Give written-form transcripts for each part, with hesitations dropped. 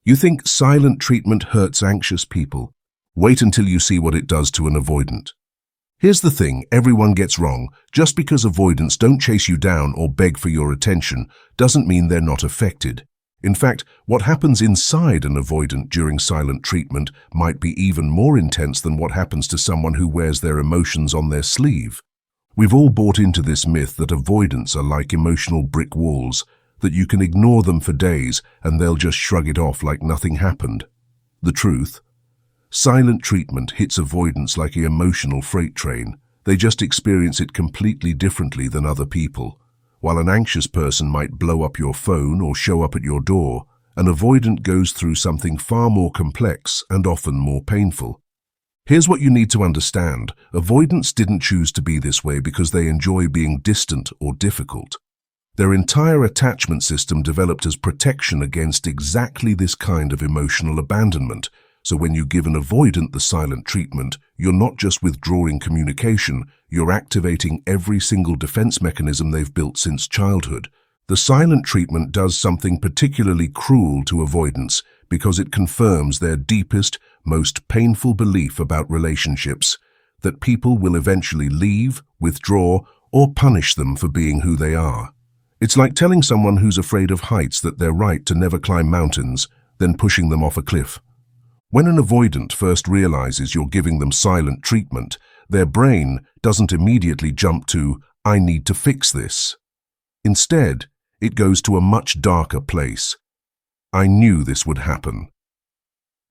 You think silent treatment hurts anxious people? Wait until you see what it does to an avoidant. Here's the thing everyone gets wrong. Just because avoidants don't chase you down or beg for your attention doesn't mean they're not affected. In fact, what happens inside an avoidant during silent treatment might be even more intense than what happens to someone who wears their emotions on their sleeve. We've all bought into this myth that avoidants are like emotional brick walls, that you can ignore them for days and they'll just shrug it off like nothing happened. The truth? Silent treatment hits avoidants like an emotional freight train. They just experience it completely differently than other people. While an anxious person might blow up your phone or show up at your door, an avoidant goes through something far more complex and often more painful. Here's what you need to understand. Avoidants didn't choose to be this way because they enjoy being distant or difficult. Their entire attachment system developed as protection against exactly this kind of emotional abandonment. So when you give an avoidant the silent treatment, you're not just withdrawing communication, you're activating every single defense mechanism they've built since childhood. The silent treatment does something particularly cruel to avoidants because it confirms their deepest, most painful belief about relationships, that people will eventually leave, withdraw, or punish them for being who they are. It's like telling someone who's afraid of heights that they're right to never climb mountains, then pushing them off a cliff. When an avoidant first realizes you're giving them silent treatment, their brain doesn't immediately jump to, "I need to fix this." Instead, it goes to a much darker place. "I knew this would happen."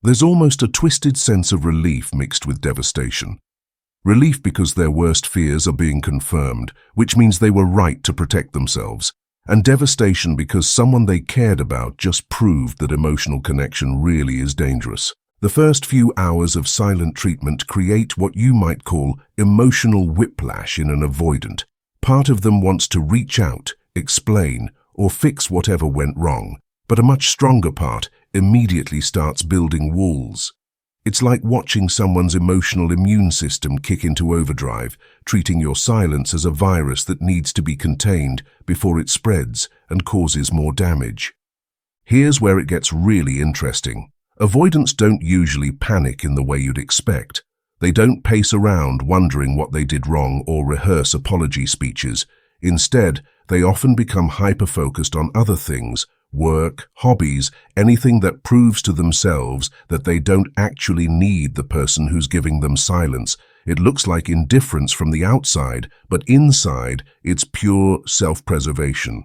There's almost a twisted sense of relief mixed with devastation. Relief because their worst fears are being confirmed, which means they were right to protect themselves. And devastation because someone they cared about just proved that emotional connection really is dangerous. The first few hours of silent treatment create what you might call emotional whiplash in an avoidant. Part of them wants to reach out, explain, or fix whatever went wrong, but a much stronger part immediately starts building walls. It's like watching someone's emotional immune system kick into overdrive, treating your silence as a virus that needs to be contained before it spreads and causes more damage. Here's where it gets really interesting. Avoidants don't usually panic in the way you'd expect. They don't pace around wondering what they did wrong or rehearse apology speeches. Instead, they often become hyper-focused on other things, work, hobbies, anything that proves to themselves that they don't actually need the person who's giving them silence. It looks like indifference from the outside, but inside, it's pure self-preservation.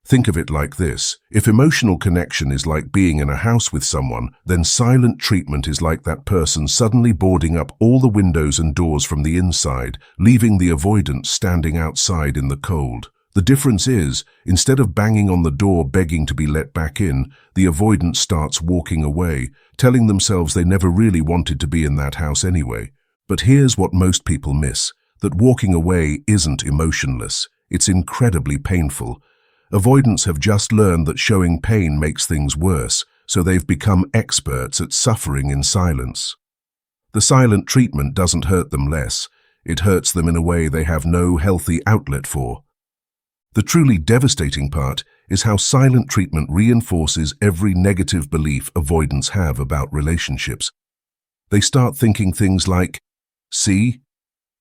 Think of it like this. If emotional connection is like being in a house with someone, then silent treatment is like that person suddenly boarding up all the windows and doors from the inside, leaving the avoidant standing outside in the cold. The difference is, instead of banging on the door begging to be let back in, the avoidant starts walking away, telling themselves they never really wanted to be in that house anyway. But here's what most people miss, that walking away isn't emotionless. It's incredibly painful. Avoidants have just learned that showing pain makes things worse, so they've become experts at suffering in silence. The silent treatment doesn't hurt them less. It hurts them in a way they have no healthy outlet for. The truly devastating part is how silent treatment reinforces every negative belief avoidants have about relationships. They start thinking things like, "See,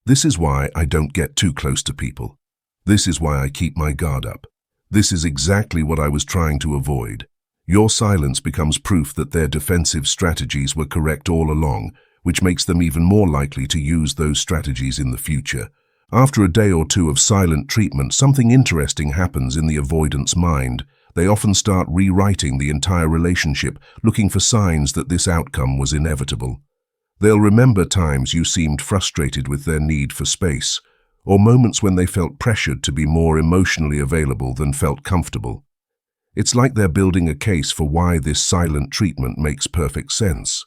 this is why I don't get too close to people. This is why I keep my guard up. This is exactly what I was trying to avoid." Your silence becomes proof that their defensive strategies were correct all along, which makes them even more likely to use those strategies in the future. After a day or two of silent treatment, something interesting happens in the avoidant's mind. They often start rewriting the entire relationship, looking for signs that this outcome was inevitable. They'll remember times you seemed frustrated with their need for space, or moments when they felt pressured to be more emotionally available than felt comfortable. It's like they're building a case for why this silent treatment makes perfect sense.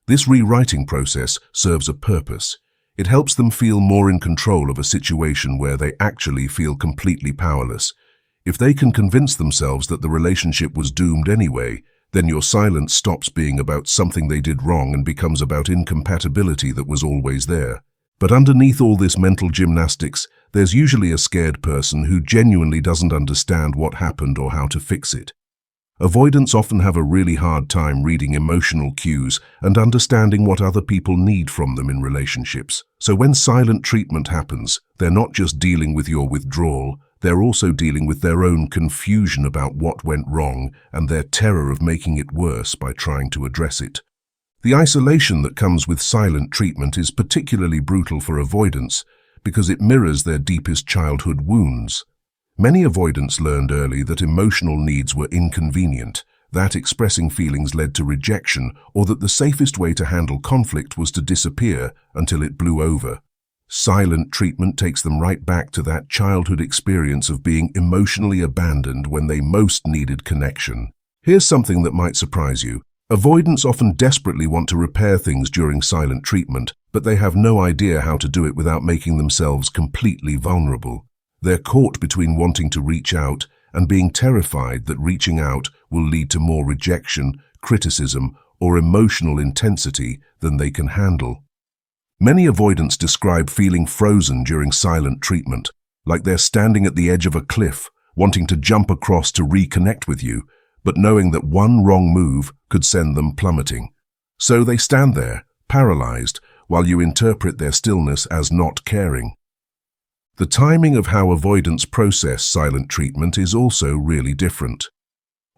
This rewriting process serves a purpose. It helps them feel more in control of a situation where they actually feel completely powerless. If they can convince themselves that the relationship was doomed anyway, then your silence stops being about something they did wrong and becomes about incompatibility that was always there. But underneath all this mental gymnastics, there's usually a scared person who genuinely doesn't understand what happened or how to fix it. Avoidants often have a really hard time reading emotional cues and understanding what other people need from them in relationships. So when silent treatment happens, they're not just dealing with your withdrawal, they're also dealing with their own confusion about what went wrong and their terror of making it worse by trying to address it. The isolation that comes with silent treatment is particularly brutal for avoidants because it mirrors their deepest childhood wounds. Many avoidants learned early that emotional needs were inconvenient, that expressing feelings led to rejection, or that the safest way to handle conflict was to disappear until it blew over. Silent treatment takes them right back to that childhood experience of being emotionally abandoned when they most needed connection. Here's something that might surprise you. Avoidants often desperately want to repair things during silent treatment, but they have no idea how to do it without making themselves completely vulnerable. They're caught between wanting to reach out and being terrified that reaching out will lead to more rejection, criticism, or emotional intensity than they can handle. Many avoidants describe feeling frozen during silent treatment, like they're standing at the edge of a cliff, wanting to jump across to reconnect with you, but knowing that one wrong move could send them plummeting. So they stand there, paralyzed, while you interpret their stillness as not caring. The timing of how avoidants process silent treatment is also really different.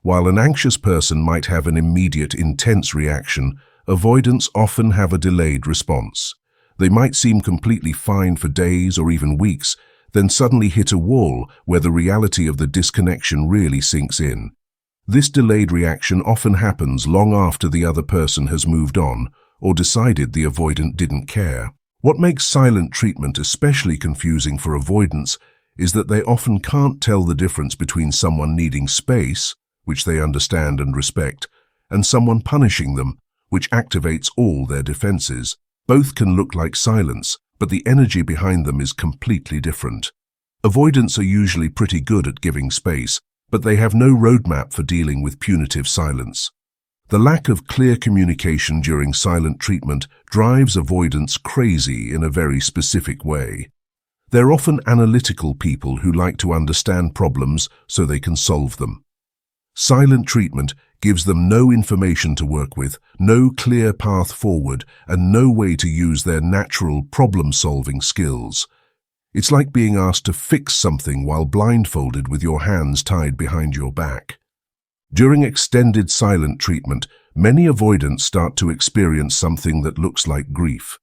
While an anxious person might have an immediate, intense reaction, avoidants often have a delayed response. They might seem completely fine for days or even weeks, then suddenly hit a wall where the reality of the disconnection really sinks in. This delayed reaction often happens long after the other person has moved on or decided the avoidant didn't care. What makes silent treatment especially confusing for avoidants is that they often can't tell the difference between someone needing space, which they understand and respect, and someone punishing them, which activates all their defenses. Both can look like silence, but the energy behind them is completely different. Avoidants are usually pretty good at giving space, but they have no roadmap for dealing with punitive silence. The lack of clear communication during silent treatment drives avoidants crazy in a very specific way. They're often analytical people who like to understand problems so they can solve them. Silent treatment gives them no information to work with, no clear path forward, and no way to use their natural problem-solving skills. It's like being asked to fix something while blindfolded with your hands tied behind your back. During extended silent treatment, many avoidants start to experience something that looks like grief.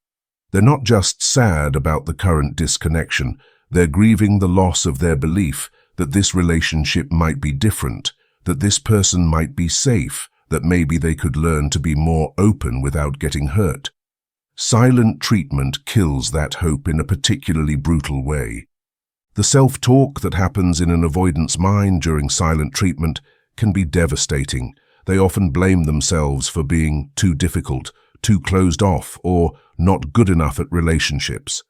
They're not just sad about the current disconnection, they're grieving the loss of their belief that this relationship might be different, that this person might be safe, that maybe they could learn to be more open without getting hurt. Silent treatment kills that hope in a particularly brutal way. The self-talk that happens in an avoidant's mind during silent treatment can be devastating. They often blame themselves for being too difficult, too closed off, or not good enough at relationships.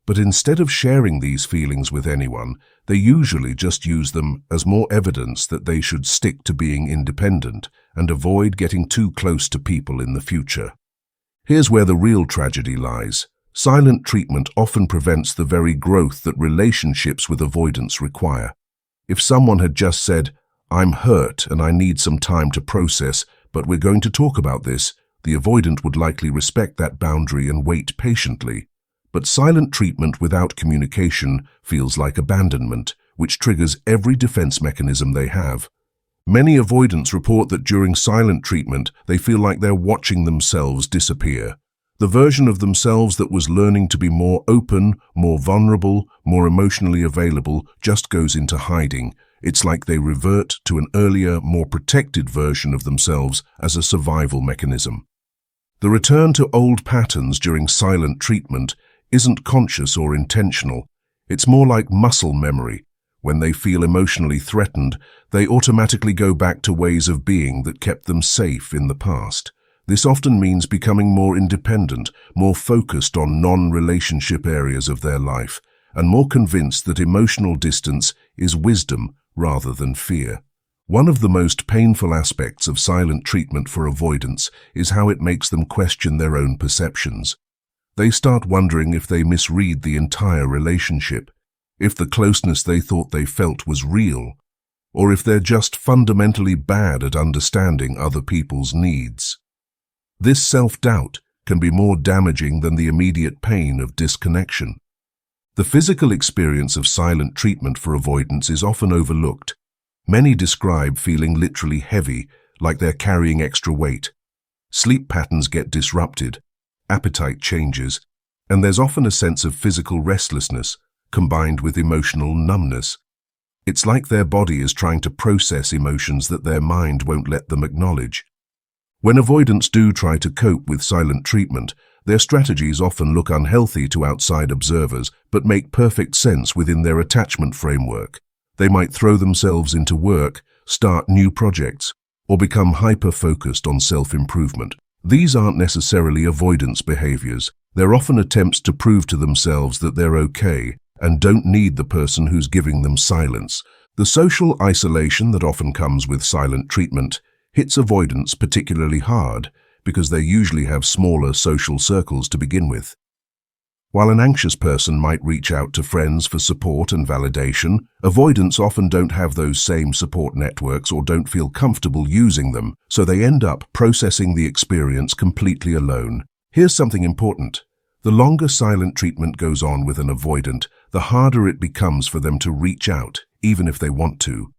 But instead of sharing these feelings with anyone, they usually just use them as more evidence that they should stick to being independent and avoid getting too close to people in the future. Here's where the real tragedy lies. Silent treatment often prevents the very growth that relationships with avoidance require. If someone had just said, "I'm hurt and I need some time to process, but we're going to talk about this," the avoidant would likely respect that boundary and wait patiently. But silent treatment without communication feels like abandonment, which triggers every defense mechanism they have. Many avoidants report that during silent treatment, they feel like they're watching themselves disappear. The version of themselves that was learning to be more open, more vulnerable, more emotionally available just goes into hiding. It's like they revert to an earlier, more protected version of themselves as a survival mechanism. The return to old patterns during silent treatment isn't conscious or intentional. It's more like muscle memory. When they feel emotionally threatened, they automatically go back to ways of being that kept them safe in the past. This often means becoming more independent, more focused on non-relationship areas of their life, and more convinced that emotional distance is wisdom rather than fear. One of the most painful aspects of silent treatment for avoidance is how it makes them question their own perceptions. They start wondering if they misread the entire relationship, if the closeness they thought they felt was real, or if they're just fundamentally bad at understanding other people's needs. This self-doubt can be more damaging than the immediate pain of disconnection. The physical experience of silent treatment for avoidance is often overlooked. Many describe feeling literally heavy, like they're carrying extra weight. Sleep patterns get disrupted, appetite changes, and there's often a sense of physical restlessness combined with emotional numbness. It's like their body is trying to process emotions that their mind won't let them acknowledge. When avoidants do try to cope with silent treatment, their strategies often look unhealthy to outside observers, but make perfect sense within their attachment framework. They might throw themselves into work, start new projects, or become hyper-focused on self-improvement. These aren't necessarily avoidance behaviors. They're often attempts to prove to themselves that they're okay and don't need the person who's giving them silence. The social isolation that often comes with silent treatment hits avoidance particularly hard because they usually have smaller social circles to begin with. While an anxious person might reach out to friends for support and validation, avoidants often don't have those same support networks or don't feel comfortable using them, so they end up processing the experience completely alone. Here's something important. The longer silent treatment goes on with an avoidant, the harder it becomes for them to reach out, even if they want to.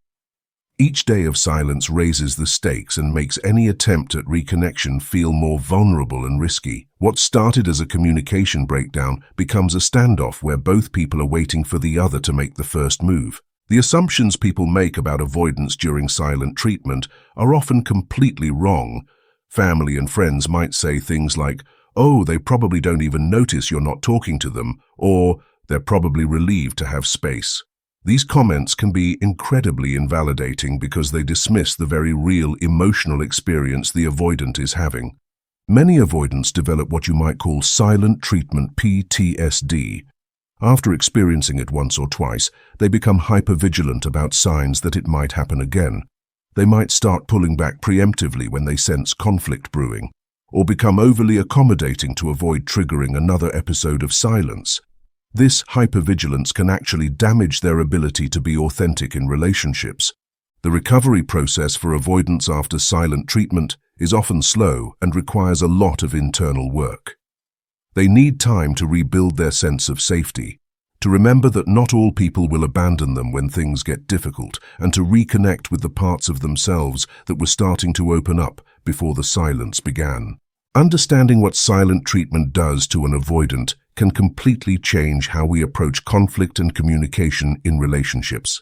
Each day of silence raises the stakes and makes any attempt at reconnection feel more vulnerable and risky. What started as a communication breakdown becomes a standoff where both people are waiting for the other to make the first move. The assumptions people make about avoidance during silent treatment are often completely wrong. Family and friends might say things like, "Oh, they probably don't even notice you're not talking to them," or "They're probably relieved to have space." These comments can be incredibly invalidating because they dismiss the very real emotional experience the avoidant is having. Many avoidants develop what you might call silent treatment PTSD. After experiencing it once or twice, they become hypervigilant about signs that it might happen again. They might start pulling back preemptively when they sense conflict brewing, or become overly accommodating to avoid triggering another episode of silence. This hypervigilance can actually damage their ability to be authentic in relationships. The recovery process for avoidance after silent treatment is often slow and requires a lot of internal work. They need time to rebuild their sense of safety, to remember that not all people will abandon them when things get difficult, and to reconnect with the parts of themselves that were starting to open up before the silence began. Understanding what silent treatment does to an avoidant can completely change how we approach conflict and communication in relationships.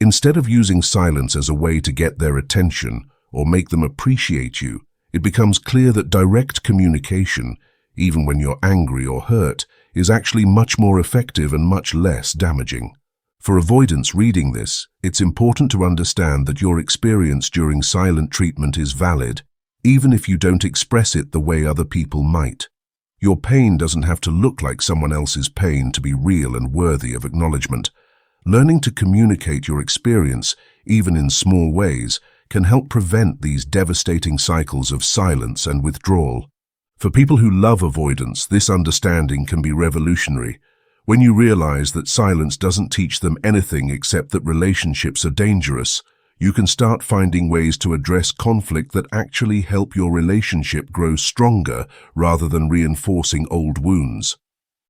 Instead of using silence as a way to get their attention or make them appreciate you, it becomes clear that direct communication, even when you're angry or hurt, is actually much more effective and much less damaging. For avoidants reading this, it's important to understand that your experience during silent treatment is valid, even if you don't express it the way other people might. Your pain doesn't have to look like someone else's pain to be real and worthy of acknowledgement. Learning to communicate your experience, even in small ways, can help prevent these devastating cycles of silence and withdrawal. For people who love avoidance, this understanding can be revolutionary. When you realize that silence doesn't teach them anything except that relationships are dangerous, you can start finding ways to address conflict that actually help your relationship grow stronger rather than reinforcing old wounds.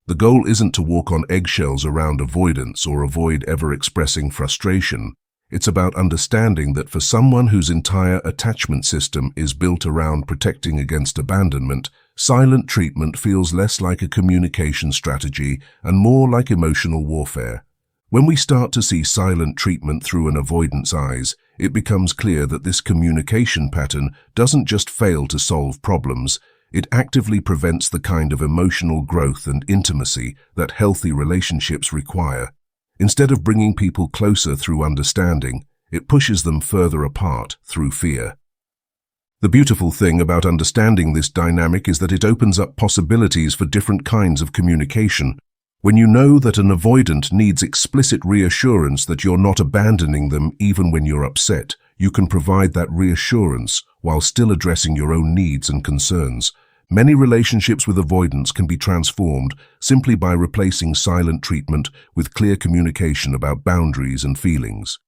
The goal isn't to walk on eggshells around avoidance or avoid ever expressing frustration. It's about understanding that for someone whose entire attachment system is built around protecting against abandonment, silent treatment feels less like a communication strategy and more like emotional warfare. When we start to see silent treatment through an avoidant's eyes, it becomes clear that this communication pattern doesn't just fail to solve problems, it actively prevents the kind of emotional growth and intimacy that healthy relationships require. Instead of bringing people closer through understanding, it pushes them further apart through fear. The beautiful thing about understanding this dynamic is that it opens up possibilities for different kinds of communication. When you know that an avoidant needs explicit reassurance that you're not abandoning them even when you're upset, you can provide that reassurance while still addressing your own needs and concerns. Many relationships with avoidance can be transformed simply by replacing silent treatment with clear communication about boundaries and feelings.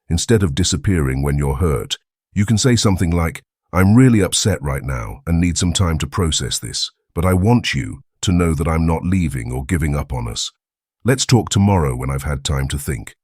Instead of disappearing when you're hurt, you can say something like, "I'm really upset right now and need some time to process this, but I want you to know that I'm not leaving or giving up on us. Let's talk tomorrow when I've had time to think."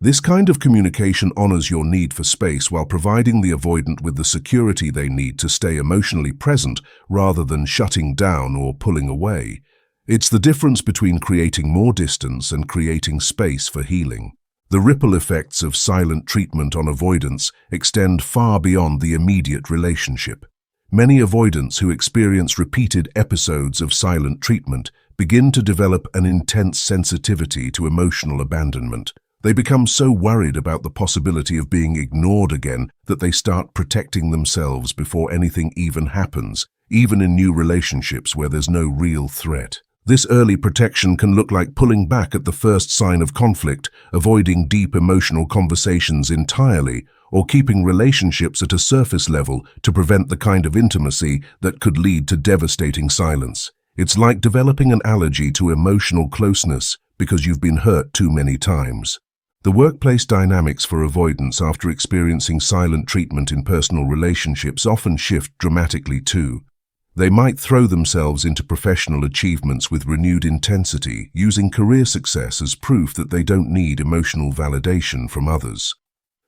This kind of communication honors your need for space while providing the avoidant with the security they need to stay emotionally present rather than shutting down or pulling away. It's the difference between creating more distance and creating space for healing. The ripple effects of silent treatment on avoidance extend far beyond the immediate relationship. Many avoidants who experience repeated episodes of silent treatment begin to develop an intense sensitivity to emotional abandonment. They become so worried about the possibility of being ignored again that they start protecting themselves before anything even happens, even in new relationships where there's no real threat. This early protection can look like pulling back at the first sign of conflict, avoiding deep emotional conversations entirely, or keeping relationships at a surface level to prevent the kind of intimacy that could lead to devastating silence. It's like developing an allergy to emotional closeness because you've been hurt too many times. The workplace dynamics for avoidance after experiencing silent treatment in personal relationships often shift dramatically too. They might throw themselves into professional achievements with renewed intensity, using career success as proof that they don't need emotional validation from others.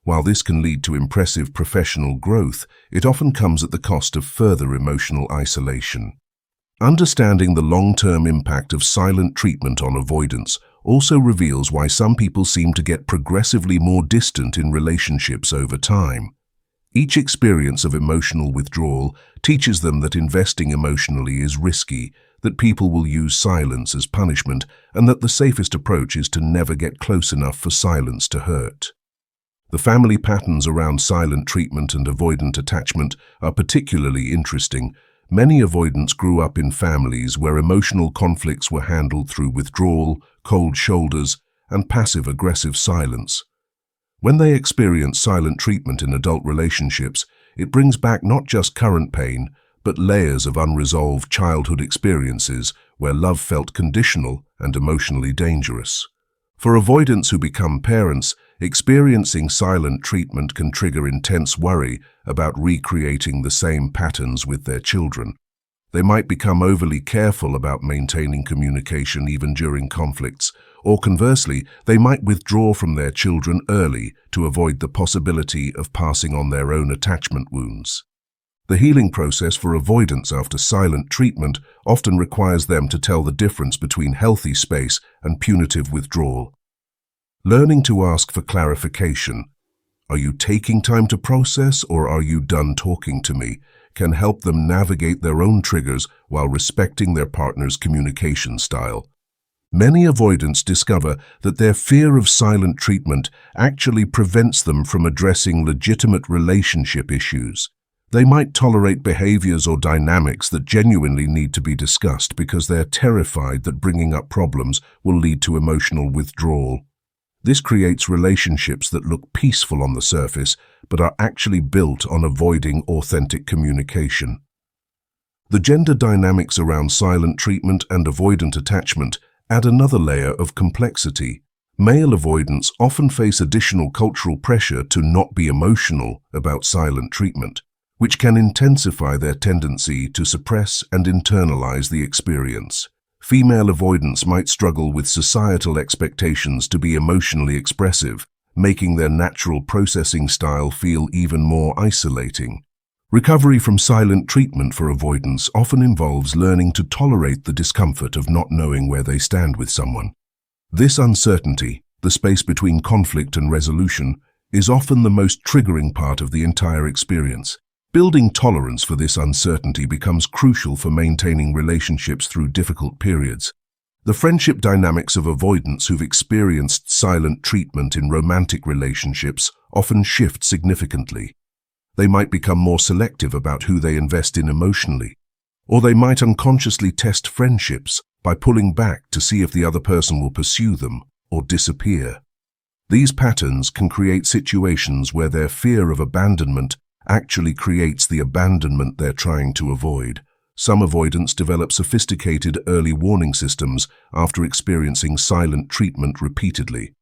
While this can lead to impressive professional growth, it often comes at the cost of further emotional isolation. Understanding the long-term impact of silent treatment on avoidance also reveals why some people seem to get progressively more distant in relationships over time. Each experience of emotional withdrawal teaches them that investing emotionally is risky, that people will use silence as punishment, and that the safest approach is to never get close enough for silence to hurt. The family patterns around silent treatment and avoidant attachment are particularly interesting. Many avoidants grew up in families where emotional conflicts were handled through withdrawal, cold shoulders, and passive-aggressive silence. When they experience silent treatment in adult relationships, it brings back not just current pain, but layers of unresolved childhood experiences where love felt conditional and emotionally dangerous. For avoidants who become parents, experiencing silent treatment can trigger intense worry about recreating the same patterns with their children. They might become overly careful about maintaining communication even during conflicts, or conversely, they might withdraw from their children early to avoid the possibility of passing on their own attachment wounds. The healing process for avoidance after silent treatment often requires them to tell the difference between healthy space and punitive withdrawal. Learning to ask for clarification, "Are you taking time to process or are you done talking to me?" can help them navigate their own triggers while respecting their partner's communication style. Many avoidants discover that their fear of silent treatment actually prevents them from addressing legitimate relationship issues. They might tolerate behaviors or dynamics that genuinely need to be discussed because they're terrified that bringing up problems will lead to emotional withdrawal. This creates relationships that look peaceful on the surface, but are actually built on avoiding authentic communication. The gender dynamics around silent treatment and avoidant attachment add another layer of complexity. Male avoidants often face additional cultural pressure to not be emotional about silent treatment, which can intensify their tendency to suppress and internalize the experience. Female avoidants might struggle with societal expectations to be emotionally expressive, making their natural processing style feel even more isolating. Recovery from silent treatment for avoidance often involves learning to tolerate the discomfort of not knowing where they stand with someone. This uncertainty, the space between conflict and resolution, is often the most triggering part of the entire experience. Building tolerance for this uncertainty becomes crucial for maintaining relationships through difficult periods. The friendship dynamics of avoidants who've experienced silent treatment in romantic relationships often shift significantly. They might become more selective about who they invest in emotionally, or they might unconsciously test friendships by pulling back to see if the other person will pursue them or disappear. These patterns can create situations where their fear of abandonment actually creates the abandonment they're trying to avoid. Some avoidants develop sophisticated early warning systems after experiencing silent treatment repeatedly.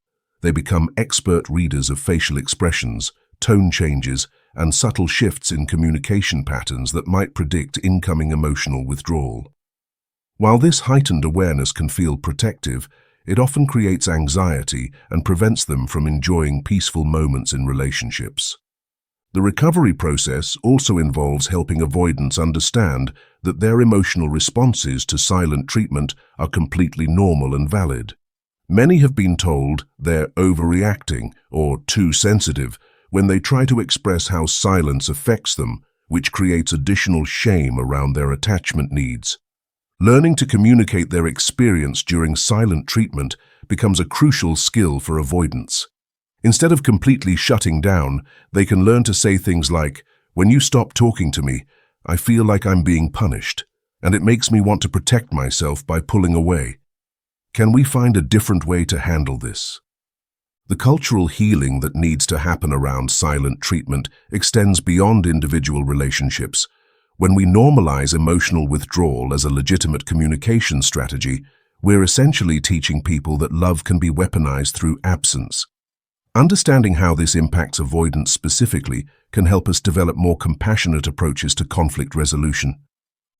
they become expert readers of facial expressions, tone changes, and subtle shifts in communication patterns that might predict incoming emotional withdrawal. While this heightened awareness can feel protective, it often creates anxiety and prevents them from enjoying peaceful moments in relationships. The recovery process also involves helping avoidants understand that their emotional responses to silent treatment are completely normal and valid. Many have been told they're overreacting or too sensitive when they try to express how silence affects them, which creates additional shame around their attachment needs. Learning to communicate their experience during silent treatment becomes a crucial skill for avoidants. Instead of completely shutting down, they can learn to say things like, "When you stop talking to me, I feel like I'm being punished, and it makes me want to protect myself by pulling away." Can we find a different way to handle this? The cultural healing that needs to happen around silent treatment extends beyond individual relationships. When we normalize emotional withdrawal as a legitimate communication strategy, we're essentially teaching people that love can be weaponized through absence. Understanding how this impacts avoidance specifically can help us develop more compassionate approaches to conflict resolution.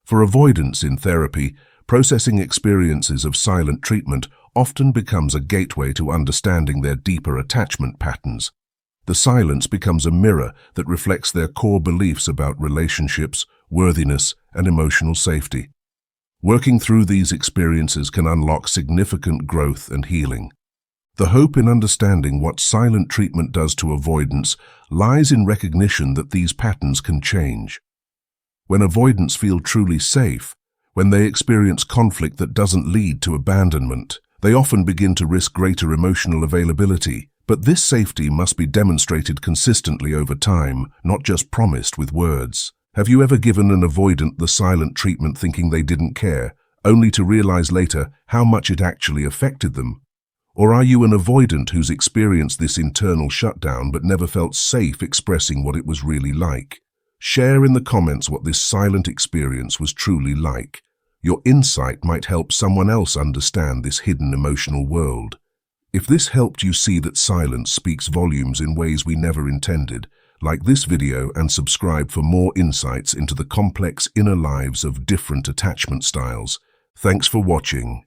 For avoidance in therapy, processing experiences of silent treatment often becomes a gateway to understanding their deeper attachment patterns. The silence becomes a mirror that reflects their core beliefs about relationships, worthiness, and emotional safety. Working through these experiences can unlock significant growth and healing. The hope in understanding what silent treatment does to avoidance lies in recognition that these patterns can change. When avoidants feel truly safe, when they experience conflict that doesn't lead to abandonment, they often begin to risk greater emotional availability. But this safety must be demonstrated consistently over time, not just promised with words. Have you ever given an avoidant the silent treatment thinking they didn't care, only to realize later how much it actually affected them? Or are you an avoidant who's experienced this internal shutdown but never felt safe expressing what it was really like? Share in the comments what this silent experience was truly like. Your insight might help someone else understand this hidden emotional world. If this helped you see that silence speaks volumes in ways we never intended, like this video and subscribe for more insights into the complex inner lives of different attachment styles. Thanks for watching.